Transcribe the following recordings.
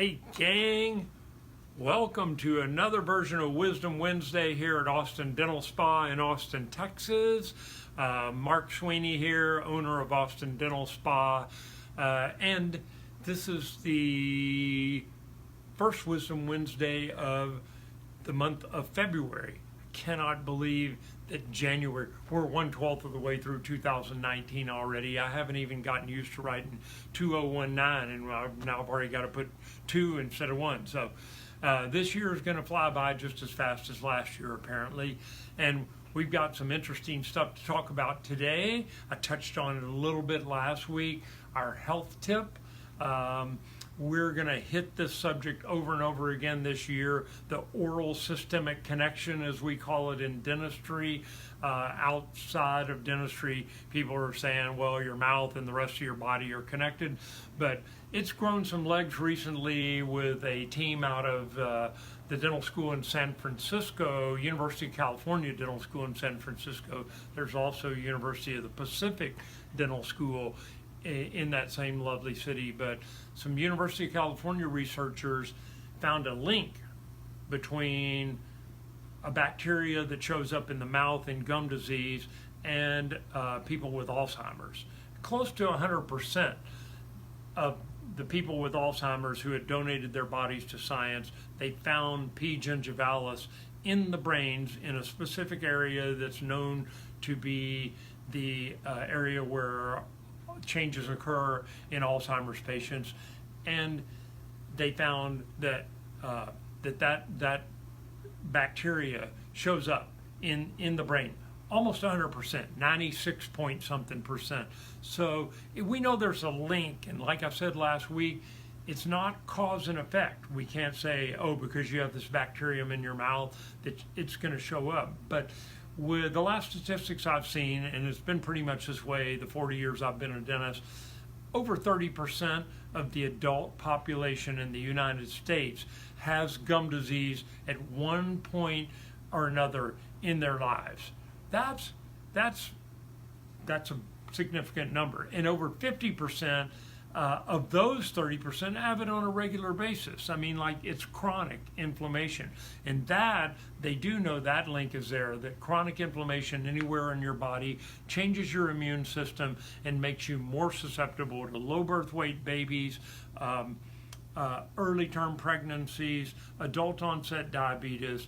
Hey gang, welcome to another version of Wisdom Wednesday here at Austin Dental Spa in Austin, Texas. Mark Sweeney here, owner of Austin Dental Spa, and this is the first Wisdom Wednesday of the month of February. I cannot believe that January, we're 1/12 of the way through 2019 already. I haven't even gotten used to writing 2019, and now I've already got to put 2 instead of 1. So this year is going to fly by just as fast as last year, apparently. And we've got some interesting stuff to talk about today. I touched on it a little bit last week. Our health tip. We're going to hit this subject over and over again this year, the oral systemic connection, as we call it in dentistry. Outside of dentistry, people are saying, well, your mouth and the rest of your body are connected, but it's grown some legs recently with a team out of the dental school in San Francisco, University of California Dental School in San Francisco. There's also University of the Pacific Dental School in that same lovely city, but some University of California researchers found a link between a bacteria that shows up in the mouth in gum disease and people with Alzheimer's. Close to 100% of the people with Alzheimer's who had donated their bodies to science, they found P. gingivalis in the brains in a specific area that's known to be the area where changes occur in Alzheimer's patients, and they found that that bacteria shows up in the brain almost 100%, 96 point something percent. So we know there's a link, and like I said last week, it's not cause and effect. We can't say, oh, because you have this bacterium in your mouth that it's going to show up. But with the last statistics I've seen, and it's been pretty much this way the 40 years I've been a dentist, over 30% of the adult population in the United States has gum disease at one point or another in their lives. That's a significant number. And over 50% of those 30% have it on a regular basis. I mean, like, it's chronic inflammation. And that, they do know that link is there, that chronic inflammation anywhere in your body changes your immune system and makes you more susceptible to low birth weight babies, early term pregnancies, adult onset diabetes,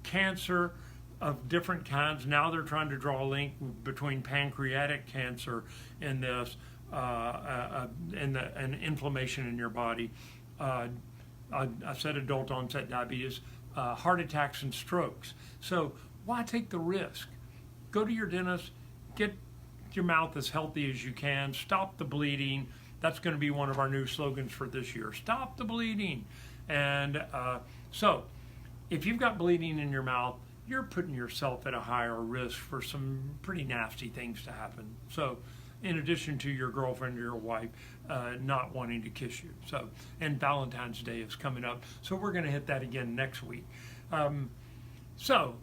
cancer of different kinds. Now they're trying to draw a link between pancreatic cancer and this, and inflammation in your body. I said adult onset diabetes, heart attacks and strokes. So why take the risk? Go to your dentist, get your mouth as healthy as you can, stop the bleeding. That's going to be one of our new slogans for this year. Stop the bleeding. And so if you've got bleeding in your mouth, you're putting yourself at a higher risk for some pretty nasty things to happen. So in addition to your girlfriend or your wife not wanting to kiss you. So, and Valentine's Day is coming up, so we're going to hit that again next week. So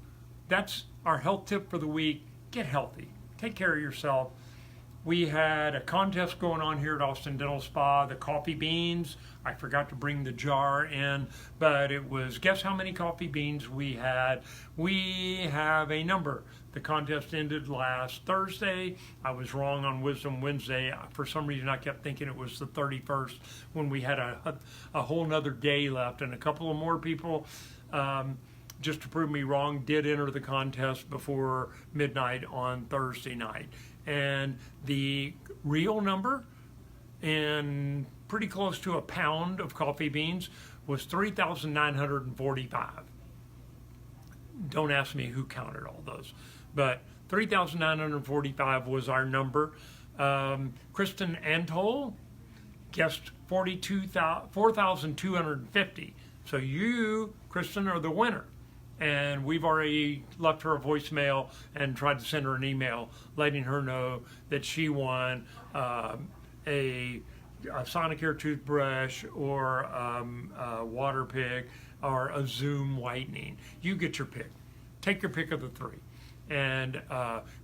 that's our health tip for the week. Get healthy. Take care of yourself. We had a contest going on here at Austin Dental Spa, the coffee beans. I forgot to bring the jar in, but it was, guess how many coffee beans we had? We have a number. The contest ended last Thursday. I was wrong on Wisdom Wednesday. For some reason, I kept thinking it was the 31st when we had a whole nother day left, and a couple of more people, just to prove me wrong, did enter the contest before midnight on Thursday night. And the real number, and pretty close to a pound of coffee beans, was 3,945. Don't ask me who counted all those, but 3,945 was our number. Kristen Antol guessed 4,250. So you, Kristen, are the winner. And we've already left her a voicemail and tried to send her an email letting her know that she won a Sonicare toothbrush or a water pick or a Zoom whitening. You get your pick. Take your pick of the 3. And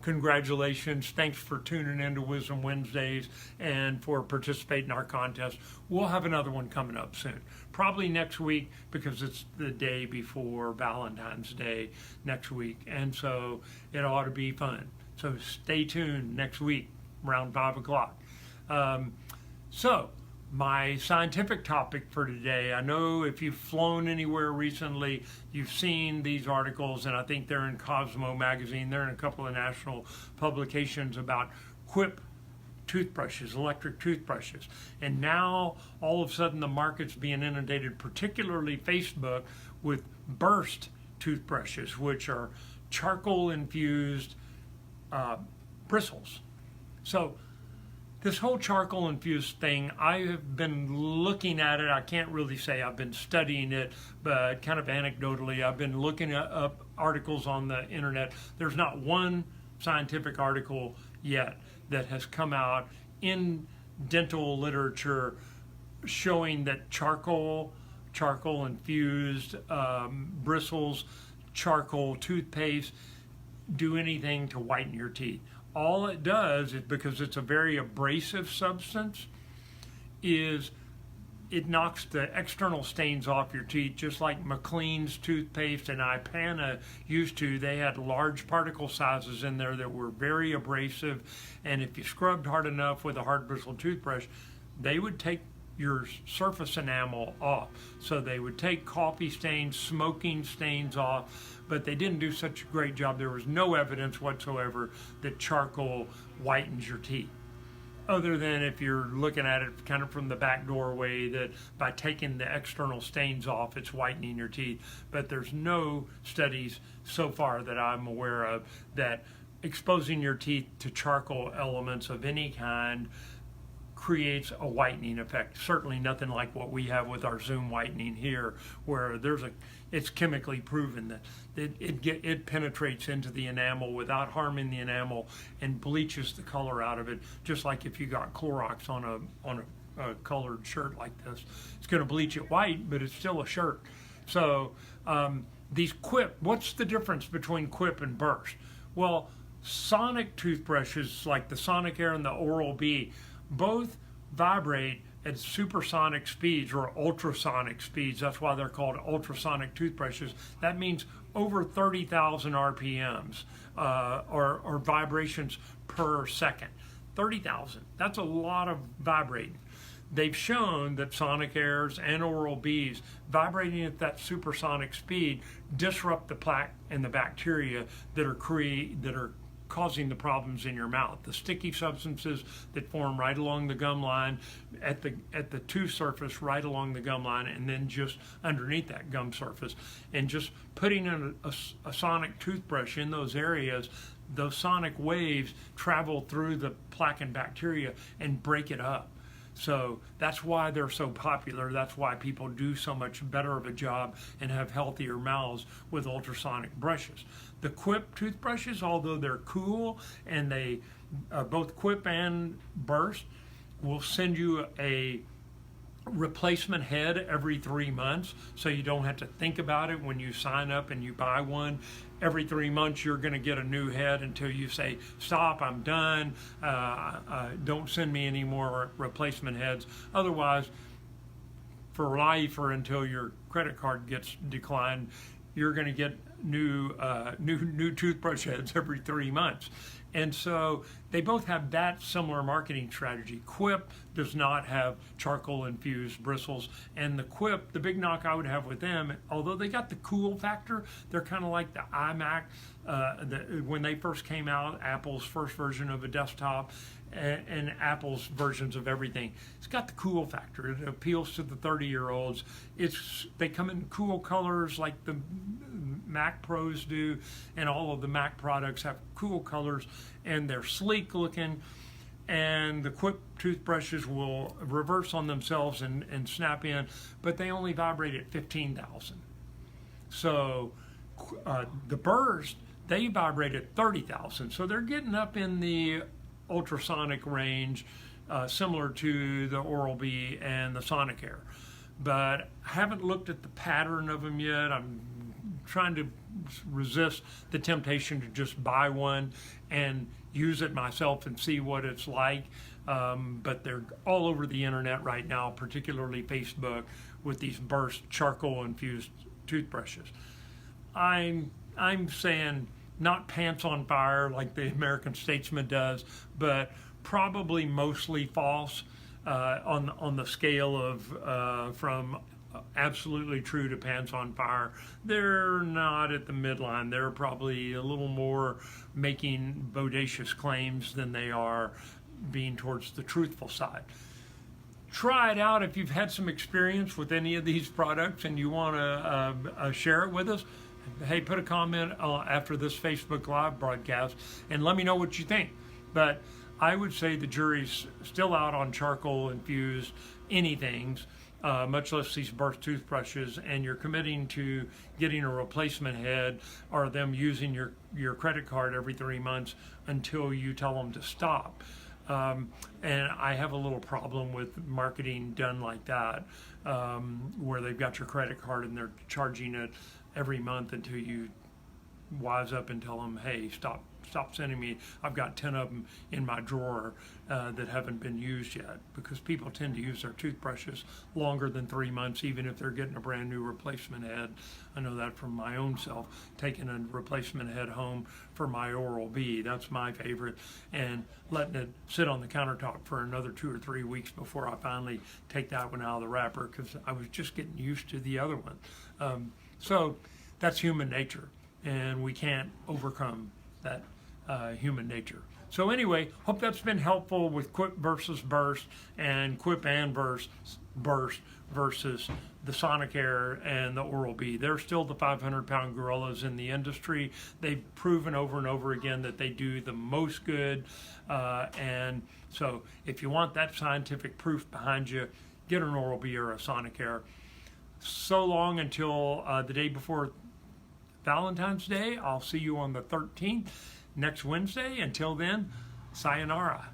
congratulations. Thanks for tuning in to Wisdom Wednesdays and for participating in our contest. We'll have another one coming up soon. Probably next week, because it's the day before Valentine's Day next week. And so it ought to be fun. So stay tuned next week around 5 o'clock. So my scientific topic for today, I know if you've flown anywhere recently, you've seen these articles, and I think they're in Cosmo magazine. They're in a couple of national publications about Quip toothbrushes, electric toothbrushes. And now all of a sudden the market's being inundated, particularly Facebook, with burst toothbrushes, which are charcoal infused bristles. So this whole charcoal infused thing, I have been looking at it. I can't really say I've been studying it, but kind of anecdotally, I've been looking up articles on the internet. There's not one scientific article yet that has come out in dental literature showing that charcoal infused bristles, charcoal toothpaste do anything to whiten your teeth. All it does is, because it's a very abrasive substance, is it knocks the external stains off your teeth, just like McLean's toothpaste and Ipana used to. They had large particle sizes in there that were very abrasive, and if you scrubbed hard enough with a hard bristled toothbrush, they would take your surface enamel off. So they would take coffee stains, smoking stains off, but they didn't do such a great job. There was no evidence whatsoever that charcoal whitens your teeth, other than if you're looking at it kind of from the back doorway, that by taking the external stains off, it's whitening your teeth. But there's no studies so far that I'm aware of that exposing your teeth to charcoal elements of any kind creates a whitening effect. Certainly nothing like what we have with our Zoom whitening here, where it's chemically proven that it penetrates into the enamel without harming the enamel and bleaches the color out of it, just like if you got Clorox on a colored shirt like this. It's going to bleach it white, but it's still a shirt. So these Quip, what's the difference between Quip and Burst? Well, sonic toothbrushes like the Sonic Air and the Oral-B both vibrate at supersonic speeds or ultrasonic speeds. That's why they're called ultrasonic toothbrushes. That means over 30,000 RPMs or vibrations per second. 30,000. That's a lot of vibrating. They've shown that Sonic Airs and Oral-Bs vibrating at that supersonic speed disrupt the plaque and the bacteria that are causing the problems in your mouth. The sticky substances that form right along the gum line, at the tooth surface, right along the gum line, and then just underneath that gum surface. And just putting in a sonic toothbrush in those areas, those sonic waves travel through the plaque and bacteria and break it up. So that's why they're so popular. That's why people do so much better of a job and have healthier mouths with ultrasonic brushes. The Quip toothbrushes, although they're cool, and they both Quip and Burst will send you a replacement head every 3 months, so you don't have to think about it when you sign up and you buy one. Every 3 months you're going to get a new head until you say, stop, I'm done, don't send me any more replacement heads. Otherwise, for life or until your credit card gets declined, you're going to get new toothbrush heads every 3 months. And so they both have that similar marketing strategy. Quip does not have charcoal infused bristles, and the Quip, the big knock I would have with them, although they got the cool factor, they're kind of like the iMac when they first came out, Apple's first version of a desktop, and Apple's versions of everything. It's got the cool factor. It appeals to the 30-year-olds. They come in cool colors like the Mac Pros do, and all of the Mac products have cool colors, and they're sleek looking. And the Quip toothbrushes will reverse on themselves and snap in, but they only vibrate at 15,000. So the Burst, they vibrate at 30,000. So they're getting up in the ultrasonic range, similar to the Oral-B and the Sonic Air. But I haven't looked at the pattern of them yet. I'm trying to resist the temptation to just buy one and use it myself and see what it's like. But they're all over the internet right now, particularly Facebook, with these burst charcoal infused toothbrushes. I'm saying not pants on fire like the American Statesman does, but probably mostly false on the scale of from absolutely true to pants on fire. They're not at the midline. They're probably a little more making bodacious claims than they are being towards the truthful side. Try it out if you've had some experience with any of these products and you want to share it with us. Hey, put a comment after this Facebook Live broadcast and let me know what you think. But I would say the jury's still out on charcoal infused anythings, much less these burst toothbrushes, and you're committing to getting a replacement head or them using your credit card every 3 months until you tell them to stop. And I have a little problem with marketing done like that, where they've got your credit card and they're charging it every month until you wise up and tell them, hey, stop sending me. I've got 10 of them in my drawer that haven't been used yet, because people tend to use their toothbrushes longer than 3 months, even if they're getting a brand new replacement head. I know that from my own self, taking a replacement head home for my Oral-B. That's my favorite, and letting it sit on the countertop for another 2 or 3 weeks before I finally take that one out of the wrapper, because I was just getting used to the other one. So that's human nature, and we can't overcome that human nature. So anyway, hope that's been helpful with Quip versus Burst, and Quip and Burst versus the Sonicare and the Oral-B. They're still the 500-pound gorillas in the industry. They've proven over and over again that they do the most good. And so if you want that scientific proof behind you, get an Oral-B or a Sonicare. So long until the day before Valentine's Day. I'll see you on the 13th next Wednesday. Until then, sayonara.